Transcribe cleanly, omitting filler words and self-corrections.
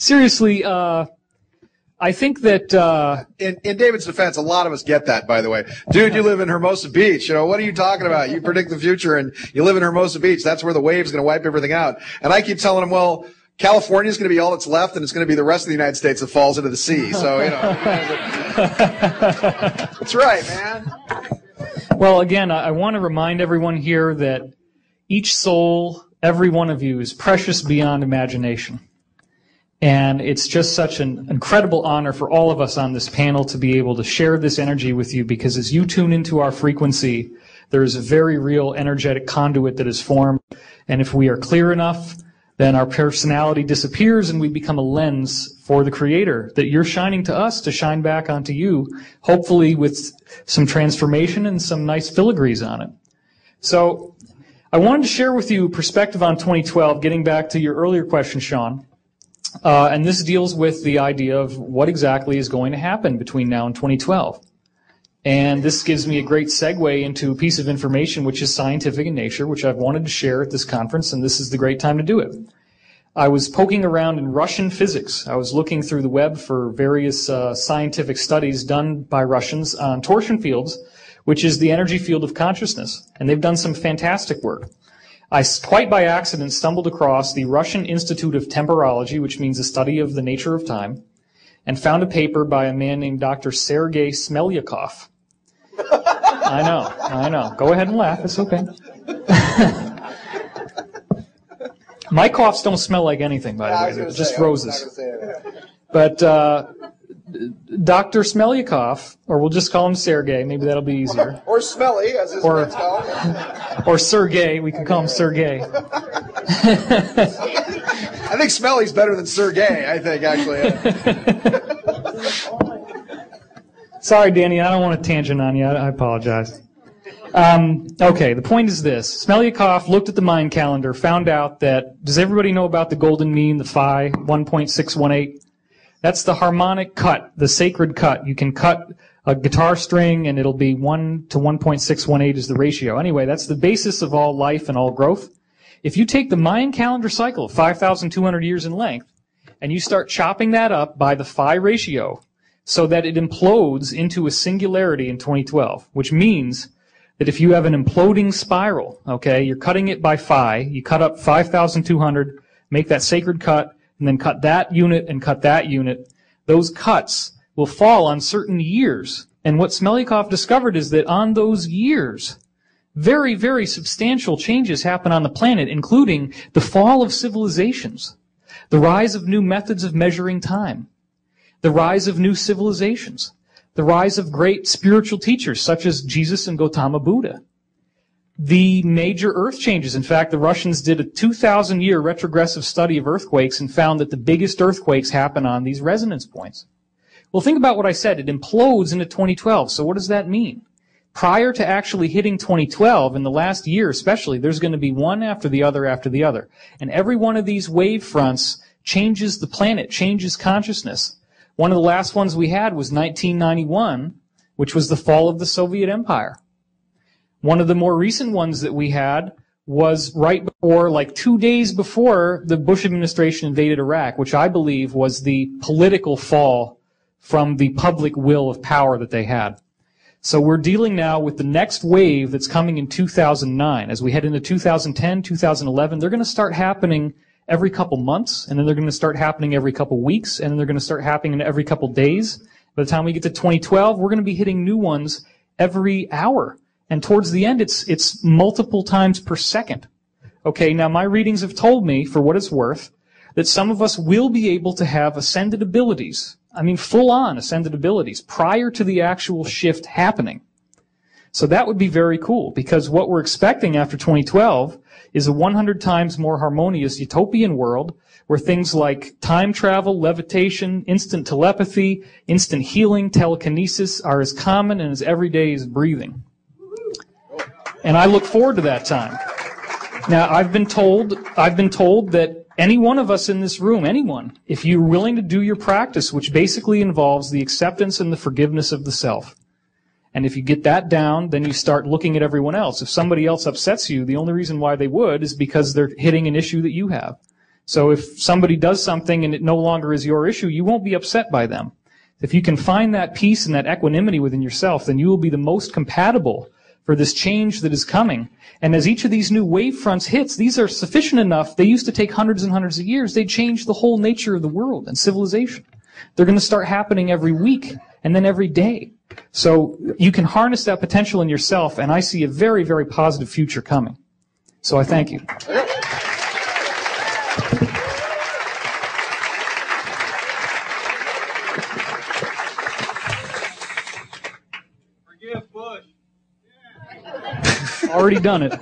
seriously, I think that in David's defense, a lot of us get that, by the way. Dude, you live in Hermosa Beach. You know, what are you talking about? You predict the future and you live in Hermosa Beach. That's where the wave's going to wipe everything out. And I keep telling him, well, California's going to be all that's left, and it's going to be the rest of the United States that falls into the sea. So, you know. That's right, man. Well, again, I want to remind everyone here that each soul, every one of you, is precious beyond imagination. And it's just such an incredible honor for all of us on this panel to be able to share this energy with you, because as you tune into our frequency, there is a very real energetic conduit that is formed. And if we are clear enough, then our personality disappears and we become a lens for the Creator that you're shining to us to shine back onto you, hopefully with some transformation and some nice filigrees on it. So I wanted to share with you a perspective on 2012, getting back to your earlier question, Sean. And this deals with the idea of what exactly is going to happen between now and 2012. And this gives me a great segue into a piece of information which is scientific in nature, which I've wanted to share at this conference, and this is the great time to do it. I was poking around in Russian physics. I was looking through the web for various scientific studies done by Russians on torsion fields, which is the energy field of consciousness. And they've done some fantastic work. I, quite by accident, stumbled across the Russian Institute of Temporology, which means the study of the nature of time, and found a paper by a man named Dr. Sergei Smelyakov. I know. Go ahead and laugh. It's okay. My coughs don't smell like anything, by the way. They're just roses. But Dr. Smelyakov, or we'll just call him Sergei, maybe that'll be easier. Or Smelly, as his friends call him. Or Sergei, we can call him Sergei. I think Smelly's better than Sergei, I think, actually. Sorry, Danny, I don't want to tangent on you. I apologize. Okay, the point is this. Smelyakov looked at the Mayan calendar, found out that, does everybody know about the golden mean, the phi, 1.618? That's the harmonic cut, the sacred cut. You can cut a guitar string and it'll be 1 to 1.618 is the ratio. Anyway, that's the basis of all life and all growth. If you take the Mayan calendar cycle, 5,200 years in length, and you start chopping that up by the phi ratio so that it implodes into a singularity in 2012, which means that if you have an imploding spiral, okay, you're cutting it by phi, you cut up 5,200, make that sacred cut, and then cut that unit and cut that unit, those cuts will fall on certain years. And what Smelyakov discovered is that on those years, very, very substantial changes happen on the planet, including the fall of civilizations, the rise of new methods of measuring time, the rise of new civilizations, the rise of great spiritual teachers such as Jesus and Gautama Buddha, the major earth changes. In fact, the Russians did a 2,000-year retrogressive study of earthquakes and found that the biggest earthquakes happen on these resonance points. Well, think about what I said. It implodes into 2012. So what does that mean? Prior to actually hitting 2012, in the last year especially, there's going to be one after the other after the other. And every one of these wave fronts changes the planet, changes consciousness. One of the last ones we had was 1991, which was the fall of the Soviet Empire. One of the more recent ones that we had was right before, like 2 days before the Bush administration invaded Iraq, which I believe was the political fall from the public will of power that they had. So we're dealing now with the next wave that's coming in 2009. As we head into 2010, 2011, they're going to start happening every couple months, and then they're going to start happening every couple weeks, and then they're going to start happening every couple days. By the time we get to 2012, we're going to be hitting new ones every hour. And towards the end, it's multiple times per second. Okay, now my readings have told me, for what it's worth, that some of us will be able to have ascended abilities. I mean, full-on ascended abilities prior to the actual shift happening. So that would be very cool, because what we're expecting after 2012 is a 100 times more harmonious utopian world where things like time travel, levitation, instant telepathy, instant healing, telekinesis are as common and as everyday as breathing. And I look forward to that time. Now, I've been told that any one of us in this room, anyone, if you're willing to do your practice, which basically involves the acceptance and the forgiveness of the self, and if you get that down, then you start looking at everyone else. If somebody else upsets you, the only reason why they would is because they're hitting an issue that you have. So if somebody does something and it no longer is your issue, you won't be upset by them. If you can find that peace and that equanimity within yourself, then you will be the most compatible for this change that is coming. And as each of these new wave fronts hits, these are sufficient enough. They used to take hundreds and hundreds of years. They change the whole nature of the world and civilization. They're going to start happening every week and then every day. So you can harness that potential in yourself, and I see a very, very positive future coming. So I thank you. Forgive Bush. Already done it.